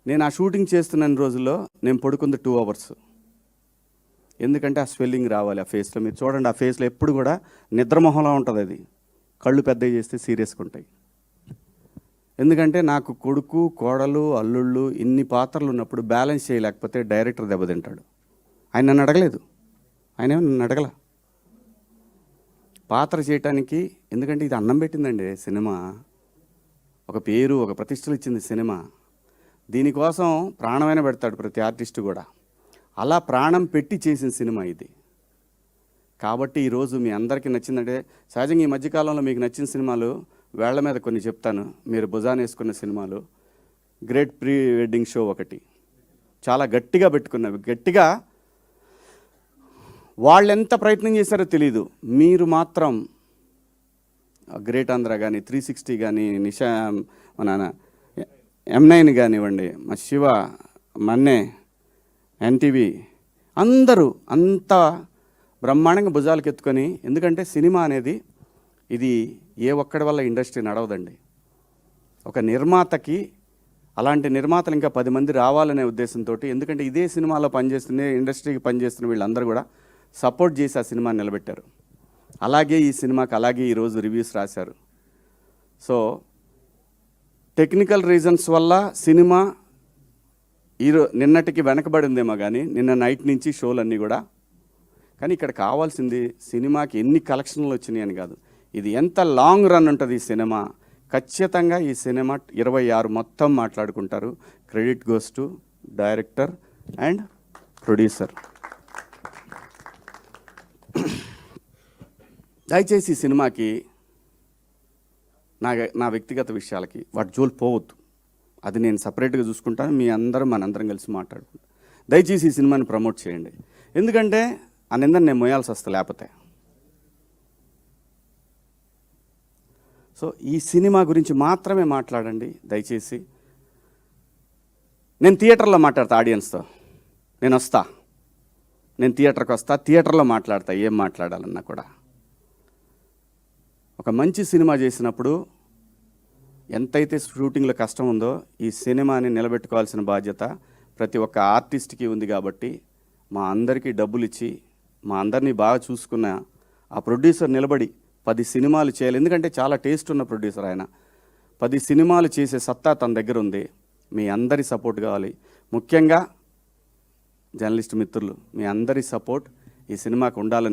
నేను ఆ షూటింగ్ చేస్తున్న రోజుల్లో నేను పడుకుంది 2 అవర్స్. ఎందుకంటే ఆ స్వెల్లింగ్ రావాలి ఆ ఫేస్లో. మీరు చూడండి, ఆ ఫేస్లో ఎప్పుడు కూడా నిద్రమొహంలా ఉంటుంది. అది కళ్ళు పెద్దవి చేస్తే సీరియస్గా ఉంటాయి. ఎందుకంటే నాకు కొడుకు, కోడలు, అల్లుళ్ళు ఇన్ని పాత్రలు ఉన్నప్పుడు బ్యాలెన్స్ చేయలేకపోతే డైరెక్టర్ దెబ్బతింటాడు. ఆయన నన్ను అడగలేదు, ఆయన నన్ను అడగల పాత్ర చేయటానికి. ఎందుకంటే ఇది అన్నం పెట్టిందండి సినిమా, ఒక పేరు, ఒక ప్రతిష్టలు ఇచ్చింది సినిమా. దీనికోసం ప్రాణమైన పెడతాడు ప్రతి ఆర్టిస్టు కూడా. అలా ప్రాణం పెట్టి చేసిన సినిమా ఇది. కాబట్టి ఈరోజు మీ అందరికీ నచ్చిందంటే, సహజంగా ఈ మధ్యకాలంలో మీకు నచ్చిన సినిమాలు వేళ్ల మీద కొన్ని చెప్తాను. మీరు భుజాన్ని వేసుకున్న సినిమాలు, గ్రేట్ ప్రీ వెడ్డింగ్ షో ఒకటి చాలా గట్టిగా పెట్టుకున్నవి. గట్టిగా వాళ్ళు ఎంత ప్రయత్నం చేశారో తెలీదు, మీరు మాత్రం గ్రేట్ ఆంధ్ర కానీ, 360 కానీ, నిషా, మన M9 కానివ్వండి, మా శివ, మన్నే, ఎన్టీవీ, అందరూ అంత బ్రహ్మాండంగా భుజాలకు ఎత్తుకొని. ఎందుకంటే సినిమా అనేది ఇది ఏ ఒక్కడి వల్ల ఇండస్ట్రీ నడవదండి. ఒక నిర్మాతకి, అలాంటి నిర్మాతలు ఇంకా 10 మంది రావాలనే ఉద్దేశంతో, ఎందుకంటే ఇదే సినిమాలో పనిచేస్తున్న, ఇండస్ట్రీకి పనిచేస్తున్న వీళ్ళందరూ కూడా సపోర్ట్ చేసి ఆ సినిమాని నిలబెట్టారు. అలాగే ఈ సినిమాకి అలాగే ఈరోజు రివ్యూస్ రాశారు. సో టెక్నికల్ రీజన్స్ వల్ల సినిమా నిన్నటికి వెనకబడిందేమో కానీ, నిన్న నైట్ నుంచి షోలన్నీ కూడా. కానీ ఇక్కడ కావాల్సింది సినిమాకి ఎన్ని కలెక్షన్లు వచ్చినాయి అని కాదు, ఇది ఎంత లాంగ్ రన్ ఉంటుంది ఈ సినిమా. ఖచ్చితంగా ఈ సినిమా 26 మొత్తం మాట్లాడుకుంటారు. Credit goes to director and producer. దయచేసి ఈ సినిమాకి నా వ్యక్తిగత విషయాలకి వాటి జోలు పోవద్దు. అది నేను సపరేట్గా చూసుకుంటాను. మీ అందరూ మనందరం కలిసి మాట్లాడుకుంటాం. దయచేసి ఈ సినిమాని ప్రమోట్ చేయండి. ఎందుకంటే ఆ నిందని నేను మోయాల్సి వస్తా లేకపోతే. సో ఈ సినిమా గురించి మాత్రమే మాట్లాడండి దయచేసి. నేను థియేటర్లో మాట్లాడతా ఆడియన్స్తో. నేను థియేటర్కి వస్తా, థియేటర్లో మాట్లాడతా ఏం మాట్లాడాలన్నా కూడా. ఒక మంచి సినిమా చేసినప్పుడు ఎంతైతే షూటింగ్లో కష్టం ఉందో, ఈ సినిమాని నిలబెట్టుకోవాల్సిన బాధ్యత ప్రతి ఒక్క ఆర్టిస్ట్కి ఉంది. కాబట్టి మా అందరికీ డబ్బులు ఇచ్చి మా అందరినీ బాగా చూసుకున్న ఆ ప్రొడ్యూసర్ నిలబడి 10 సినిమాలు చేయాలి. ఎందుకంటే చాలా టేస్ట్ ఉన్న ప్రొడ్యూసర్ ఆయన. 10 సినిమాలు చేసే సత్తా తన దగ్గర ఉంది. మీ అందరి సపోర్ట్ కావాలి. ముఖ్యంగా జర్నలిస్ట్ మిత్రులు, మీ అందరి సపోర్ట్ ఈ సినిమాకు ఉండాలని